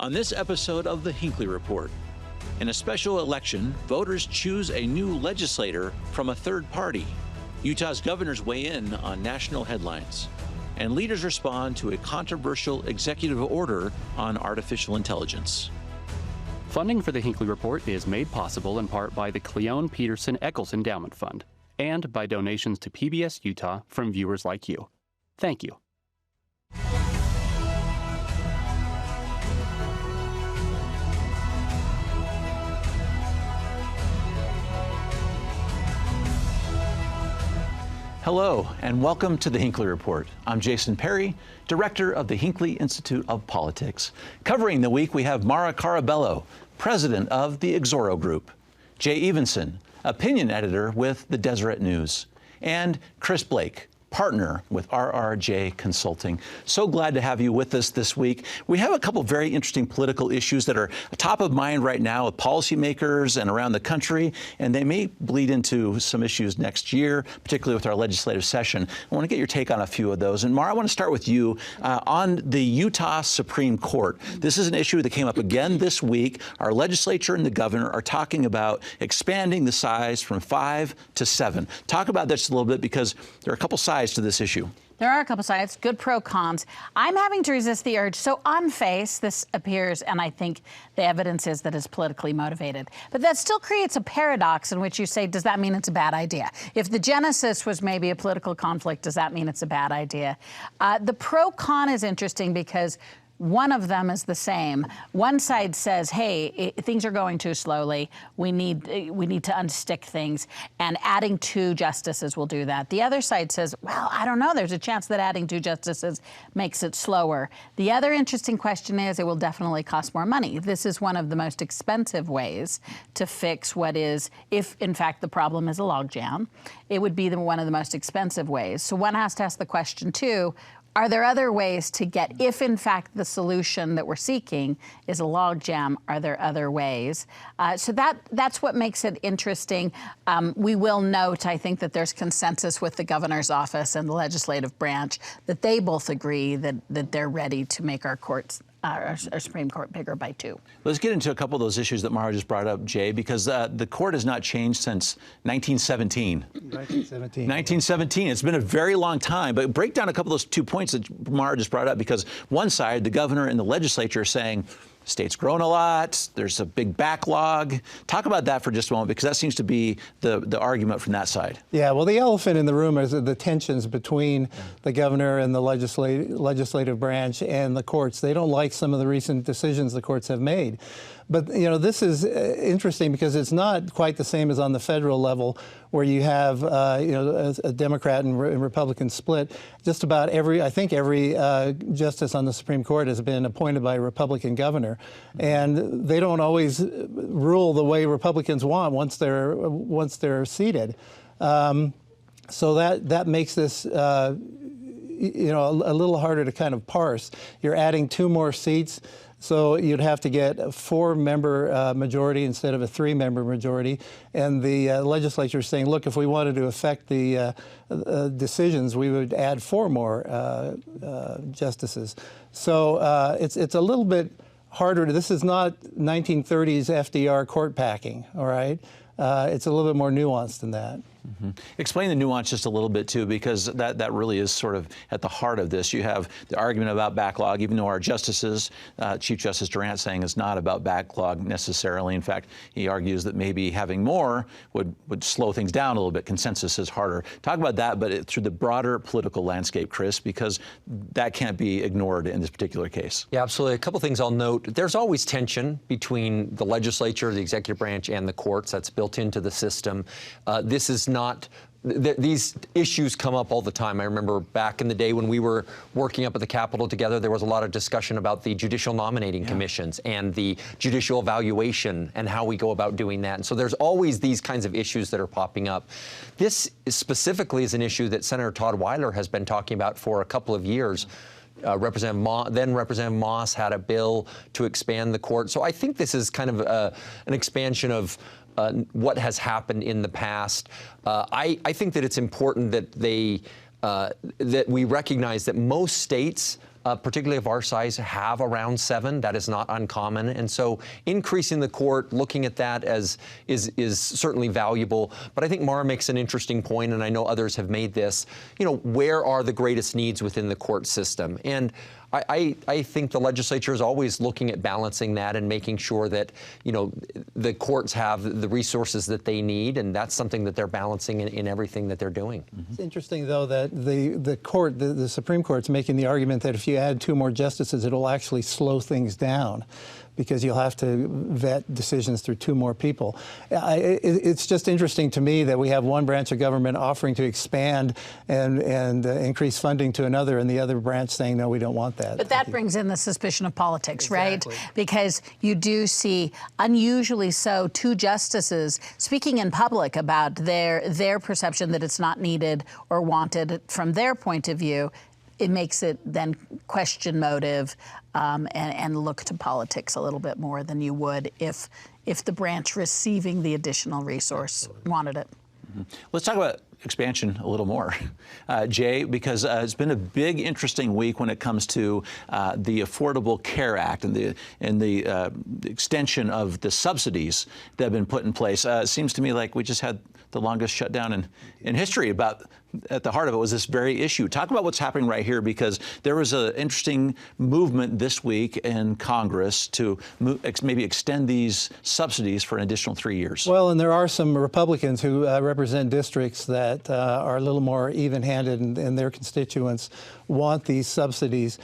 On this episode of the Hinckley Report, in a special election, voters choose a new legislator from a third party. Utah's governors weigh in on national headlines, and leaders respond to a controversial executive order on artificial intelligence. Funding for the Hinckley Report is made possible in part by the Cleone Peterson Eccles Endowment Fund and by donations to PBS Utah from viewers like you. Thank you. Hello, and welcome to the Hinckley Report. I'm Jason Perry, director of the Hinckley Institute of Politics. Covering the week, we have Mara Carabello, president of the Exoro Group, Jay Evenson, opinion editor with the Deseret News, and Chris Blake, partner with RRJ Consulting. So glad to have you with us this week. We have a couple very interesting political issues that are top of mind right now with policymakers and around the country, and they may bleed into some issues next year, particularly with our legislative session. I want to get your take on a few of those. And Mara, I want to start with you on the Utah Supreme Court. This is an issue that came up again this week. Our legislature and the governor are talking about expanding the size from 5 to 7. Talk about this a little bit, because there are a couple sides to this issue. There are a couple sides, good pro cons. I'm having to resist the urge. So on face, this appears, and I think the evidence is that it's politically motivated. But that still creates a paradox in which you say, does that mean it's a bad idea? If the genesis was maybe a political conflict, does that mean it's a bad idea? The pro con is interesting because one of them is the same. One side says, hey, things are going too slowly. We need to unstick things, and adding 2 justices will do that. The other side says, well, I don't know. There's a chance that adding 2 justices makes it slower. The other interesting question is it will definitely cost more money. This is one of the most expensive ways to fix what is, if in fact the problem is a logjam, it would be one of the most expensive ways. So one has to ask the question too, are there other ways to get, if in fact the solution that we're seeking is a logjam, are there other ways? So that's what makes it interesting. We will note, I think, that there's consensus with the governor's office and the legislative branch that they both agree that they're ready to make our courts, our Supreme Court, bigger by 2. Let's get into a couple of those issues that Mara just brought up, Jay, because the court has not changed since 1917. 1917. It's been a very long time. But break down a couple of those 2 points that Mara just brought up, because one side, the governor and the legislature, are saying, state's grown a lot, there's a big backlog. Talk about that for just a moment, because that seems to be the argument from that side. Yeah, well, the elephant in the room is the tensions between the governor and the legislative branch and the courts. They don't like some of the recent decisions the courts have made. But, you know, this is interesting because it's not quite the same as on the federal level, where you have, you know, a Democrat and Republican split. Just about I think every justice on the Supreme Court has been appointed by a Republican governor. And they don't always rule the way Republicans want once they're seated. So that makes this, you know, a little harder to kind of parse. You're adding 2 more seats. So you'd have to get a 4-member majority instead of a 3-member majority. And the legislature is saying, look, if we wanted to affect the decisions, we would add 4 more justices. So it's a little bit harder. This is not 1930s FDR court packing, all right? It's a little bit more nuanced than that. Mm-hmm. Explain the nuance just a little bit, too, because that really is sort of at the heart of this. You have the argument about backlog, even though our justices, Chief Justice Durant saying it's not about backlog necessarily. In fact, he argues that maybe having more would slow things down a little bit. Consensus is harder. Talk about that, but through the broader political landscape, Chris, because that can't be ignored in this particular case. Yeah, absolutely. A couple things I'll note. There's always tension between the legislature, the executive branch, and the courts. That's built into the system. This is not these issues come up all the time. I remember back in the day when we were working up at the Capitol together, there was a lot of discussion about the judicial nominating commissions and the judicial evaluation and how we go about doing that. And so there's always these kinds of issues that are popping up. This specifically is an issue that Senator Todd Weiler has been talking about for a couple of years. Representative Moss had a bill to expand the court. So I think this is kind of an expansion of what has happened in the past. I think that it's important that that we recognize that most states particularly of our size, have around 7. That is not uncommon. And so increasing the court, looking at that as is certainly valuable. But I think Mara makes an interesting point, and I know others have made this. Where are the greatest needs within the court system? And I think the legislature is always looking at balancing that and making sure that, the courts have the resources that they need, and that's something that they're balancing in everything that they're doing. It's interesting, though, that the Supreme Court's making the argument that if you add 2 more justices, it'll actually slow things down, because you'll have to vet decisions through 2 more people. It's just interesting to me that we have one branch of government offering to expand and increase funding to another, and the other branch saying, no, we don't want that. But that brings in the suspicion of politics, Exactly. right? Because you do see, unusually so, 2 justices speaking in public about their perception that it's not needed or wanted from their point of view. It makes it then question motive and look to politics a little bit more than you would if the branch receiving the additional resource wanted it. Mm-hmm. Let's talk about expansion a little more, Jay, because it's been a big, interesting week when it comes to the Affordable Care Act and the extension of the subsidies that have been put in place. It seems to me like we just had the longest shutdown in history. At the heart of it was this very issue. Talk about what's happening right here, because there was an interesting movement this week in Congress to maybe extend these subsidies for an additional 3 years. Well, and there are some Republicans who represent districts that are a little more even-handed, and their constituents want these subsidies.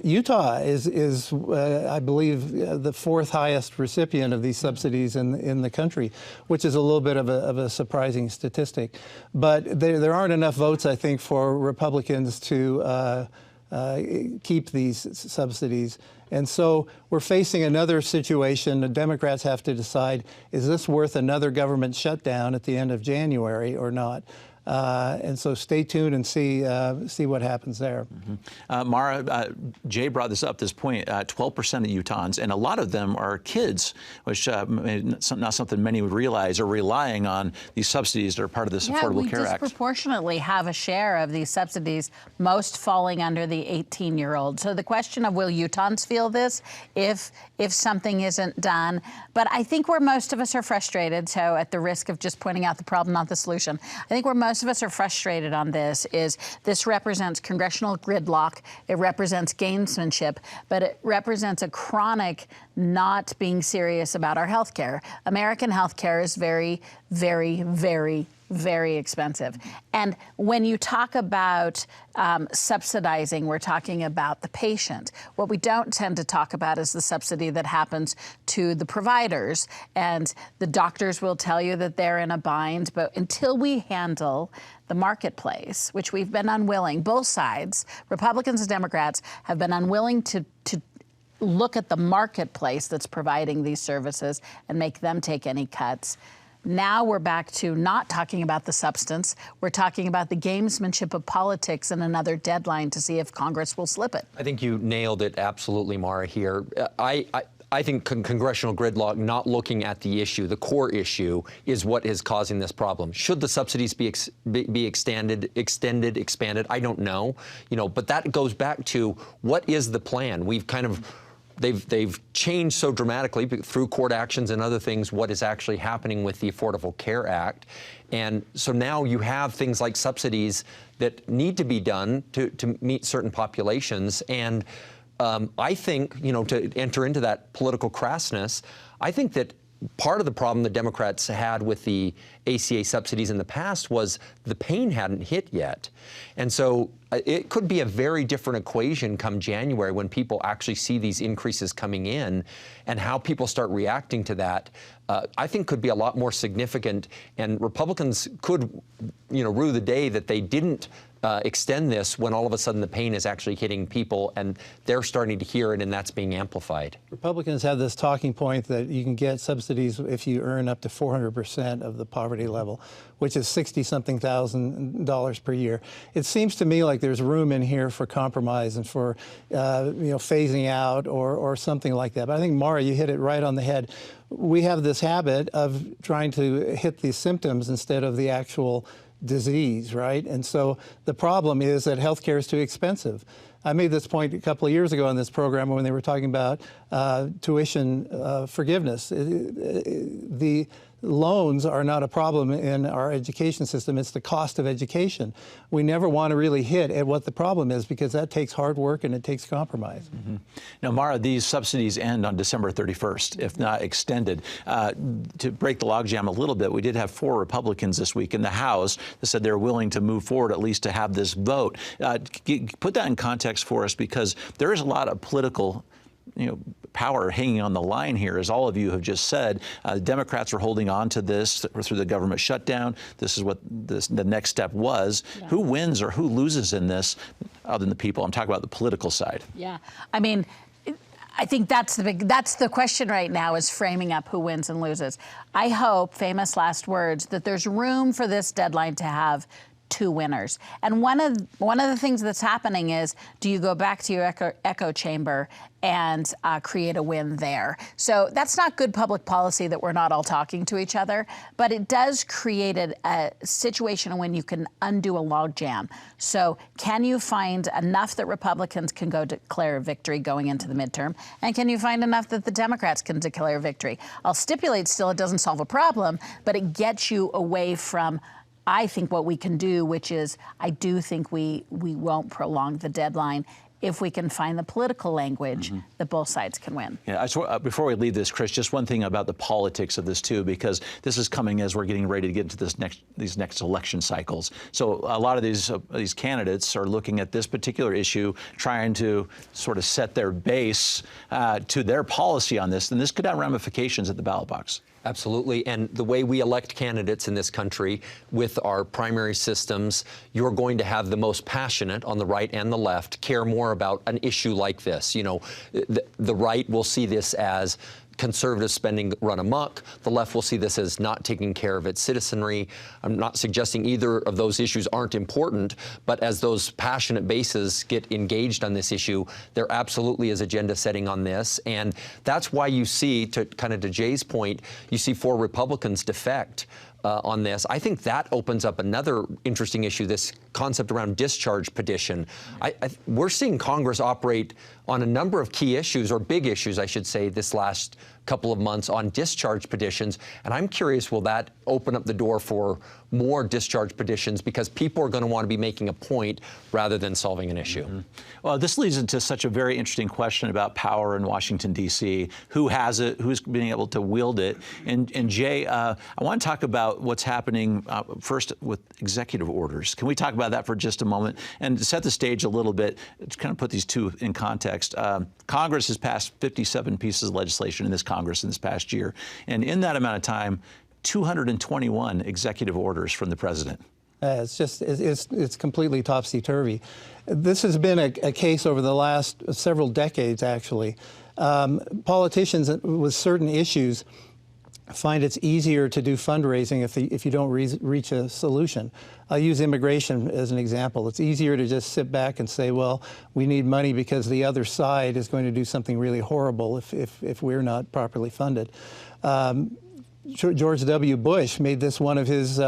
Utah is I believe, the 4th highest recipient of these subsidies in the country, which is a little bit of a surprising statistic. But there aren't enough votes, I think, for Republicans to keep these subsidies. And so we're facing another situation. The Democrats have to decide, is this worth another government shutdown at the end of January or not? And so stay tuned and see what happens there. Mm-hmm. Mara, Jay brought this point, 12% of Utahns, and a lot of them are kids, which not something many would realize, are relying on these subsidies that are part of this Affordable Care Act. We disproportionately have a share of these subsidies, most falling under the 18-year-old. So the question of will Utahns feel this if something isn't done? But I think where most of us are frustrated, so at the risk of just pointing out the problem, not the solution, I think where most of us are frustrated on this is this represents congressional gridlock, it represents gamesmanship, but it represents a chronic not being serious about our health care. American health care is very, very, very, very expensive. And when you talk about subsidizing, we're talking about the patient. What we don't tend to talk about is the subsidy that happens to the providers. And the doctors will tell you that they're in a bind, but until we handle the marketplace, which we've been unwilling, both sides, Republicans and Democrats, have been unwilling to look at the marketplace that's providing these services and make them take any cuts. Now we're back to not talking about the substance. We're talking about the gamesmanship of politics and another deadline to see if Congress will slip it. I think you nailed it absolutely, Mara, here. I think congressional gridlock, not looking at the issue, the core issue, is what is causing this problem. Should the subsidies be extended, expanded? I don't know. But that goes back to what is the plan? We've kind of They've changed so dramatically through court actions and other things what is actually happening with the Affordable Care Act. And so now you have things like subsidies that need to be done to meet certain populations. And I think, to enter into that political crassness, I think that part of the problem the Democrats had with the ACA subsidies in the past was the pain hadn't hit yet. And so it could be a very different equation come January when people actually see these increases coming in, and how people start reacting to that, I think could be a lot more significant. And Republicans could, rue the day that they didn't extend this when all of a sudden the pain is actually hitting people and they're starting to hear it, and that's being amplified. Republicans have this talking point that you can get subsidies if you earn up to 400% of the poverty level, which is $60-something thousand per year. It seems to me like there's room in here for compromise and for phasing out or something like that. But I think, Mara, you hit it right on the head. We have this habit of trying to hit the symptoms instead of the actual disease, right? And so the problem is that healthcare is too expensive. I made this point a couple of years ago on this program when they were talking about tuition forgiveness. The loans are not a problem in our education system. It's the cost of education. We never want to really hit at what the problem is because that takes hard work and it takes compromise. Mm-hmm. Now, Mara, these subsidies end on December 31st, if not extended. To break the logjam a little bit, we did have 4 Republicans this week in the House that said they're willing to move forward at least to have this vote. Put that in context for us, because there is a lot of political power hanging on the line here, as all of you have just said. Democrats are holding on to this through the government shutdown. This is what the next step was. Yeah. Who wins or who loses in this, other than the people? I'm talking about the political side. Yeah, I mean, I think that's the question right now, is framing up who wins and loses. I hope, famous last words, that there's room for this deadline to have 2 winners. And one of the things that's happening is, do you go back to your echo chamber and create a win there? So that's not good public policy that we're not all talking to each other, but it does create a situation when you can undo a logjam. So can you find enough that Republicans can go declare victory going into the midterm? And can you find enough that the Democrats can declare victory? I'll stipulate still it doesn't solve a problem, but it gets you away from, I think, what we can do, which is, I do think we won't prolong the deadline if we can find the political language that both sides can win. Yeah, before we leave this, Chris, just one thing about the politics of this too, because this is coming as we're getting ready to get into these next election cycles. So a lot of these candidates are looking at this particular issue, trying to sort of set their base to their policy on this, and this could have ramifications at the ballot box. Absolutely. And the way we elect candidates in this country with our primary systems, you're going to have the most passionate on the right and the left care more about an issue like this. The right will see this as conservative spending run amok. The left will see this as not taking care of its citizenry. I'm not suggesting either of those issues aren't important, but as those passionate bases get engaged on this issue, there absolutely is agenda setting on this. And that's why you see, to Jay's point, you see 4 Republicans defect on this. I think that opens up another interesting issue, this concept around discharge petition. We're seeing Congress operate on a number of key issues, or big issues, I should say, this last couple of months on discharge petitions. And I'm curious, will that open up the door for more discharge petitions, because people are going to want to be making a point rather than solving an issue? Mm-hmm. Well, this leads into such a very interesting question about power in Washington, D.C. Who has it? Who's being able to wield it? And Jay, I want to talk about what's happening first with executive orders. Can we talk about that for just a moment and set the stage a little bit to kind of put these two in context? Congress has passed 57 pieces of legislation in this Congress in this past year, and in that amount of time, 221 executive orders from the president. It's completely topsy-turvy. This has been a case over the last several decades, actually. Politicians with certain issues find it's easier to do fundraising if you don't reach a solution. I'll use immigration as an example. It's easier to just sit back and say, well, we need money because the other side is going to do something really horrible if we're not properly funded. George W. Bush made this one of his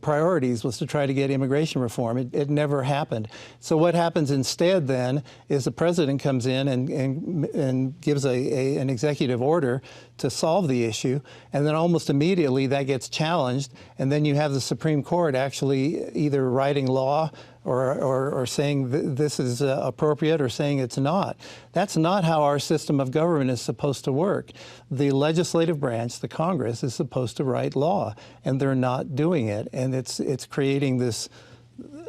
priorities, was to try to get immigration reform. It never happened. So what happens instead then is the president comes in and gives an executive order to solve the issue, and then almost immediately that gets challenged, and then you have the Supreme Court actually either writing law or saying this is appropriate or saying it's not. That's not how our system of government is supposed to work. The legislative branch, the Congress, is supposed to write law, and they're not doing it. And it's creating this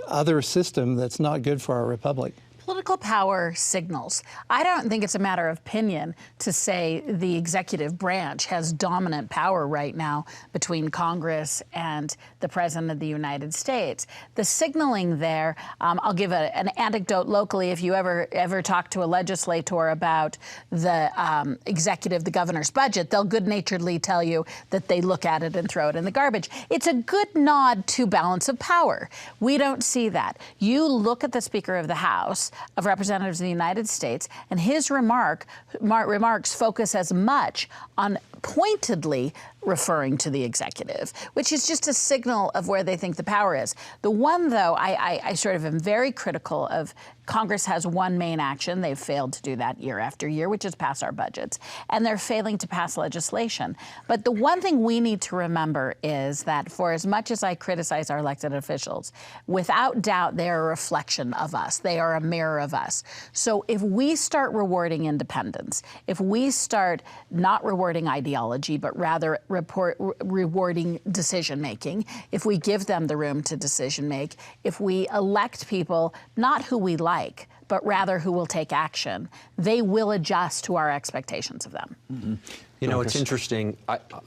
other system that's not good for our republic. Political power signals. I don't think it's a matter of opinion to say the executive branch has dominant power right now between Congress and the President of the United States. The signaling there, I'll give an anecdote locally. If you ever talk to a legislator about the executive, the governor's budget, they'll good-naturedly tell you that they look at it and throw it in the garbage. It's a good nod to balance of power. We don't see that. You look at the Speaker of the House of Representatives of the United States, and his remarks focus as much on pointedly referring to the executive, which is just a signal of where they think the power is. The one, though, I sort of am very critical of Congress has one main action. They've failed to do that year after year, which is pass our budgets. And they're failing to pass legislation. But the one thing we need to remember is that for as much as I criticize our elected officials, without doubt, they are a reflection of us. They are a mirror of us. So if we start rewarding independence, if we start not rewarding ideology, but rather rewarding decision making, if we give them the room to decision make, if we elect people, not who we like, but rather who will take action, they will adjust to our expectations of them. Mm-hmm. You know, it's interesting.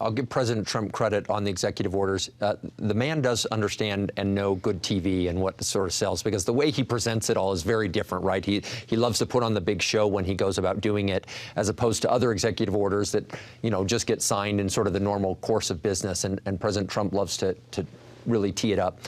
I'll give President Trump credit on the executive orders. The man does understand and know good TV and what sort of sells, because the way he presents it all is very different, right? He loves to put on the big show when he goes about doing it, as opposed to other executive orders that, you know, just get signed in sort of the normal course of business. And President Trump loves to really tee it up.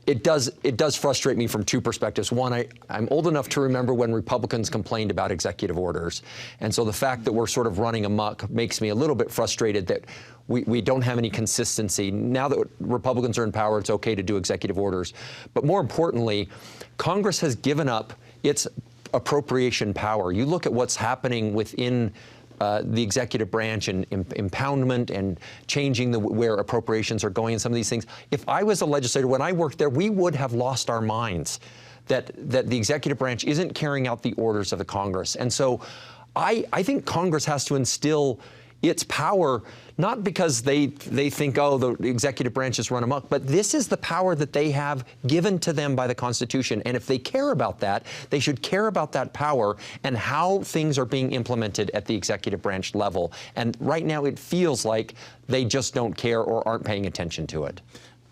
It does frustrate me from two perspectives. One, I'm old enough to remember when Republicans complained about executive orders. And so the fact that we're sort of running amok makes me a little bit frustrated that we don't have any consistency. Now that Republicans are in power, it's okay to do executive orders. But more importantly, Congress has given up its appropriation power. You look at what's happening within the executive branch and impoundment and changing where appropriations are going and some of these things. If I was a legislator, when I worked there, we would have lost our minds that the executive branch isn't carrying out the orders of the Congress. And so I think Congress has to instill its power, not because they think, oh, the executive branch is run amok, but this is the power that they have given to them by the Constitution. And if they care about that, they should care about that power and how things are being implemented at the executive branch level. And right now it feels like they just don't care or aren't paying attention to it.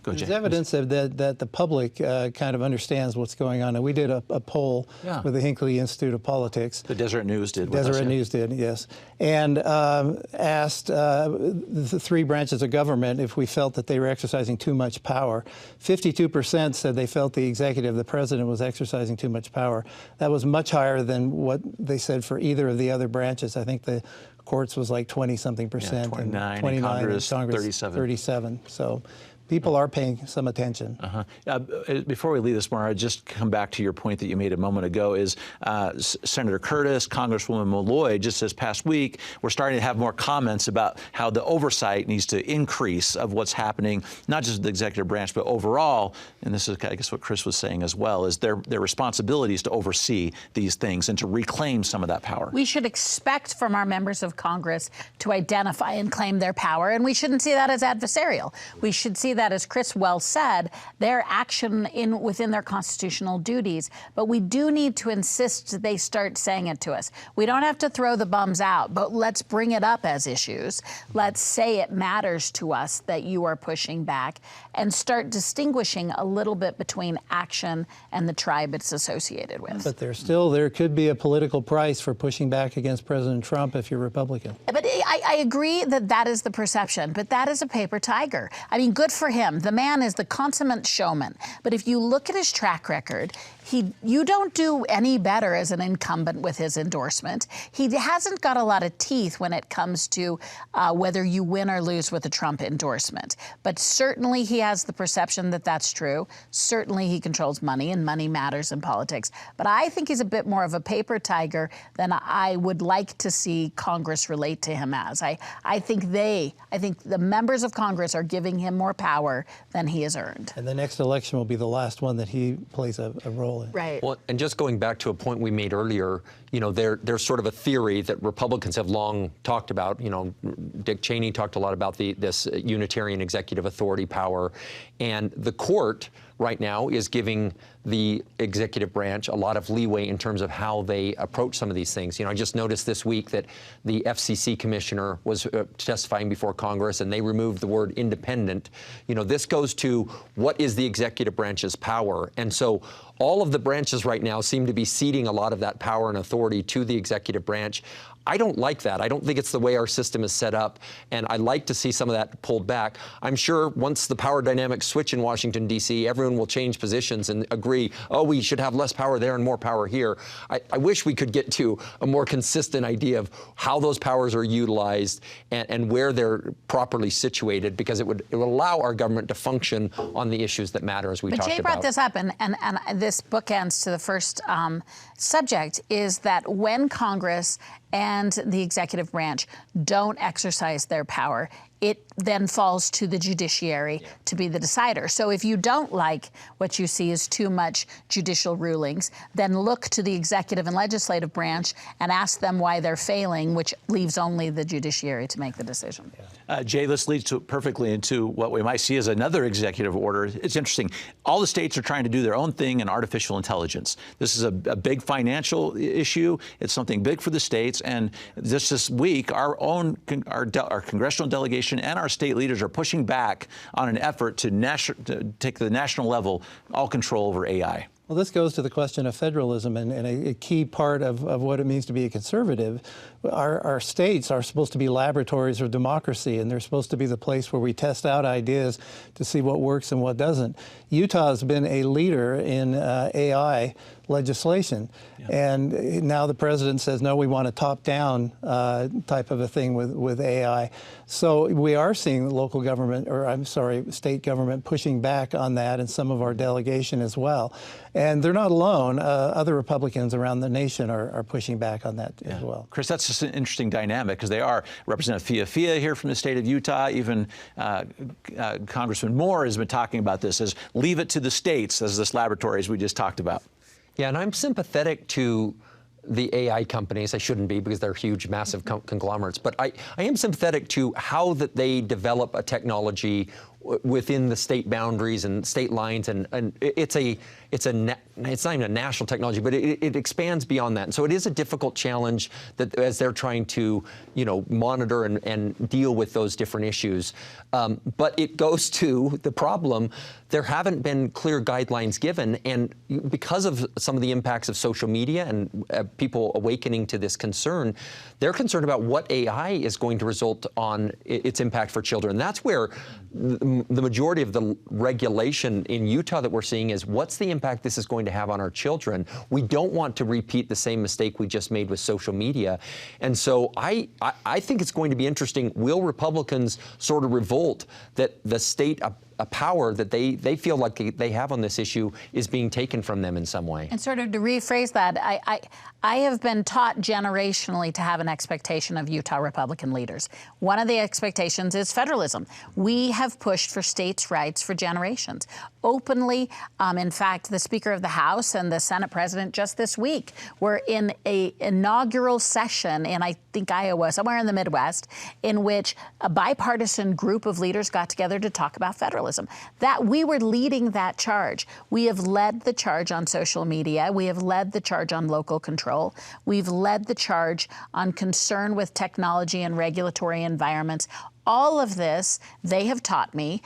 There's evidence of that the public kind of understands what's going on. And we did a poll with the Hinckley Institute of Politics. The Deseret News did. Deseret News did, yes. And asked the three branches of government if we felt that they were exercising too much power. 52% said they felt the executive, the president, was exercising too much power. That was much higher than what they said for either of the other branches. I think the courts was like 20-something percent. 29, and Congress 37. So people are paying some attention. Before we leave this, Mara, just come back to your point that you made a moment ago, is Senator Curtis, Congresswoman Malloy, just this past week, we're starting to have more comments about how the oversight needs to increase of what's happening, not just the executive branch, but overall, and this is, I guess, what Chris was saying as well, is their responsibilities to oversee these things and to reclaim some of that power. We should expect from our members of Congress to identify and claim their power, and we shouldn't see that as adversarial. We should see that, as Chris well said, their action within their constitutional duties. But we do need to insist that they start saying it to us. We don't have to throw the bums out, but let's bring it up as issues. Let's say it matters to us that you are pushing back, and start distinguishing a little bit between action and the tribe it's associated with. But there could be a political price for pushing back against President Trump if you're Republican. But I agree that is the perception, but that is a paper tiger. I mean, good for him. The man is the consummate showman. But if you look at his track record, you don't do any better as an incumbent with his endorsement. He hasn't got a lot of teeth when it comes to whether you win or lose with a Trump endorsement. But certainly he has the perception that that's true. Certainly he controls money, and money matters in politics. But I think he's a bit more of a paper tiger than I would like to see Congress relate to him as. I think the members of Congress are giving him more power than he has earned. And the next election will be the last one that he plays a role in. Right. Well, and just going back to a point we made earlier, you know, there's sort of a theory that Republicans have long talked about. You know, Dick Cheney talked a lot about this unitarian executive authority power, and the court right now is giving the executive branch a lot of leeway in terms of how they approach some of these things. You know, I just noticed this week that the FCC commissioner was testifying before Congress, and they removed the word independent. You know, this goes to what is the executive branch's power. And so all of the branches right now seem to be ceding a lot of that power and authority to the executive branch. I don't like that. I don't think it's the way our system is set up, and I'd like to see some of that pulled back. I'm sure once the power dynamics switch in Washington, D.C., everyone will change positions and agree, oh, we should have less power there and more power here. I wish we could get to a more consistent idea of how those powers are utilized and where they're properly situated, because it would allow our government to function on the issues that matter, as we talked about. But Jay brought this up, and this bookends to the first subject, is that when Congress and the executive branch don't exercise their power, it then falls to the judiciary to be the decider. So if you don't like what you see as too much judicial rulings, then look to the executive and legislative branch and ask them why they're failing, which leaves only the judiciary to make the decision. Jay, this leads perfectly into what we might see as another executive order. It's interesting. All the states are trying to do their own thing in artificial intelligence. This is a big financial issue. It's something big for the states. And this week, our congressional delegation and our state leaders are pushing back on an effort to take the national level all control over AI. Well, this goes to the question of federalism, and a key part of what it means to be a conservative. Our states are supposed to be laboratories of democracy, and they're supposed to be the place where we test out ideas to see what works and what doesn't. Utah has been a leader in AI legislation, and now the president says, no, we want a top-down type of a thing with AI. So we are seeing local government, or I'm sorry, state government pushing back on that, and some of our delegation as well. And they're not alone. Other Republicans around the nation are pushing back on that as well. Chris, that's just an interesting dynamic, because they are Representative Fia here from the state of Utah. Even Congressman Moore has been talking about this as leave it to the states as this laboratory, as we just talked about. Yeah, and I'm sympathetic to the AI companies. I shouldn't be, because they're huge, massive conglomerates. But I am sympathetic to how that they develop a technology within the state boundaries and state lines, and it's not even a national technology, but it expands beyond that. And so it is a difficult challenge that as they're trying to, monitor and deal with those different issues. But it goes to the problem. There haven't been clear guidelines given, and because of some of the impacts of social media and people awakening to this concern, they're concerned about what AI is going to result on its impact for children. That's where the majority of the regulation in Utah that we're seeing is, what's the impact this is going to have on our children? We don't want to repeat the same mistake we just made with social media. And so I think it's going to be interesting. Will Republicans sort of revolt that the state, a power that they feel like they have on this issue, is being taken from them in some way? And sort of to rephrase that, I have been taught generationally to have an expectation of Utah Republican leaders. One of the expectations is federalism. We have pushed for states' rights for generations. Openly, in fact, the Speaker of the House and the Senate President just this week were in an inaugural session in, I think, Iowa, somewhere in the Midwest, in which a bipartisan group of leaders got together to talk about federalism. That we were leading that charge. We have led the charge on social media. We have led the charge on local control. We've led the charge on concern with technology and regulatory environments. All of this, they have taught me.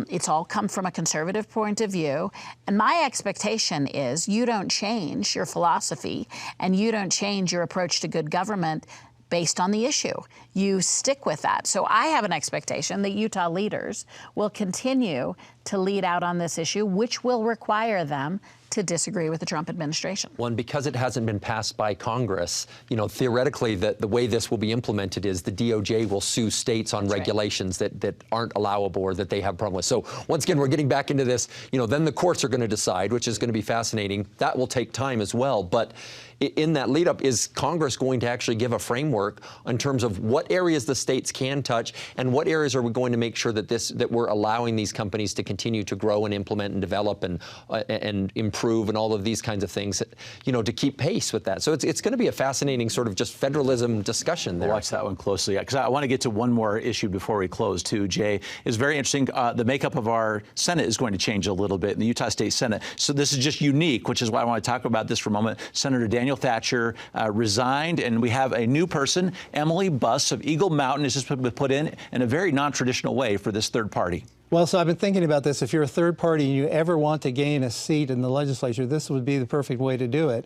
It's all come from a conservative point of view. And my expectation is you don't change your philosophy and you don't change your approach to good government based on the issue. You stick with that. So I have an expectation that Utah leaders will continue to lead out on this issue, which will require them to disagree with the Trump administration. Well, and because it hasn't been passed by Congress, theoretically, the way this will be implemented is the DOJ will sue states on regulations that aren't allowable or that they have a problem with. So once again, we're getting back into this, then the courts are going to decide, which is going to be fascinating. That will take time as well. But in that lead up, is Congress going to actually give a framework in terms of what areas the states can touch and what areas are we going to make sure that we're allowing these companies to continue to grow and implement and develop and improve and all of these kinds of things, to keep pace with that. So it's going to be a fascinating sort of just federalism discussion there. We'll watch that one closely, because I want to get to one more issue before we close too, Jay. It's very interesting. The makeup of our Senate is going to change a little bit in the Utah State Senate. So this is just unique, which is why I want to talk about this for a moment. Senator Daniel Thatcher resigned, and we have a new person, Emily Buss of Eagle Mountain, is just put in a very non-traditional way for this third party. Well, so I've been thinking about this. If you're a third party and you ever want to gain a seat in the legislature, this would be the perfect way to do it.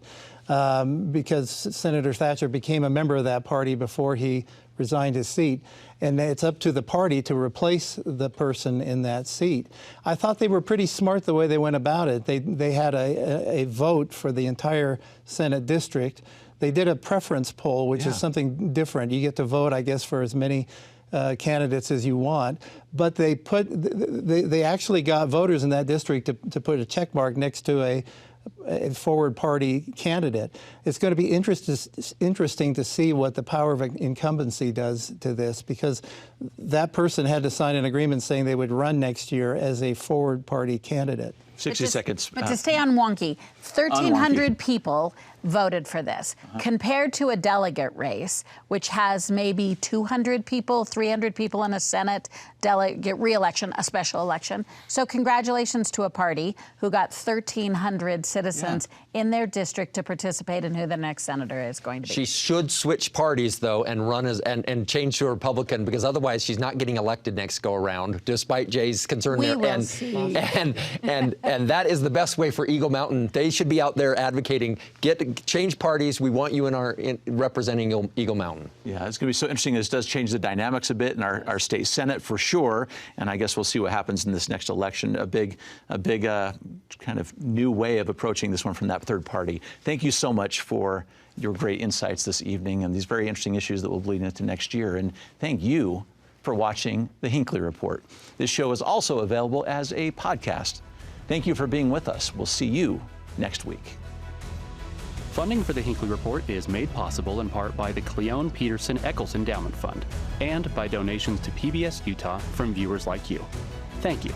because Senator Thatcher became a member of that party before he resigned his seat. And it's up to the party to replace the person in that seat. I thought they were pretty smart the way they went about it. They had a vote for the entire Senate district. They did a preference poll, which is something different. You get to vote, I guess, for as many candidates as you want, but they actually got voters in that district to put a check mark next to a forward party candidate. It's going to be interesting to see what the power of incumbency does to this, because that person had to sign an agreement saying they would run next year as a forward party candidate. 60 seconds. But to stay on wonky, 1,300 people voted for this, compared to a delegate race, which has maybe 200 people, 300 people in a Senate delegate re-election, a special election. So congratulations to a party who got 1,300 citizens in their district to participate in who the next senator is going to be. She should switch parties, though, and run as and change to a Republican, because otherwise she's not getting elected next go around, despite Jay's concern We there. will see. And that is the best way for Eagle Mountain. They should be out there advocating, change parties. We want you representing Eagle Mountain. Yeah, it's going to be so interesting. This does change the dynamics a bit in our state Senate for sure. And I guess we'll see what happens in this next election. A big kind of new way of approaching this one from that third party. Thank you so much for your great insights this evening and these very interesting issues that will bleed into next year. And thank you for watching the Hinckley Report. This show is also available as a podcast. Thank you for being with us. We'll see you next week. Funding for the Hinckley Report is made possible in part by the Cleone Peterson Eccles Endowment Fund and by donations to PBS Utah from viewers like you. Thank you.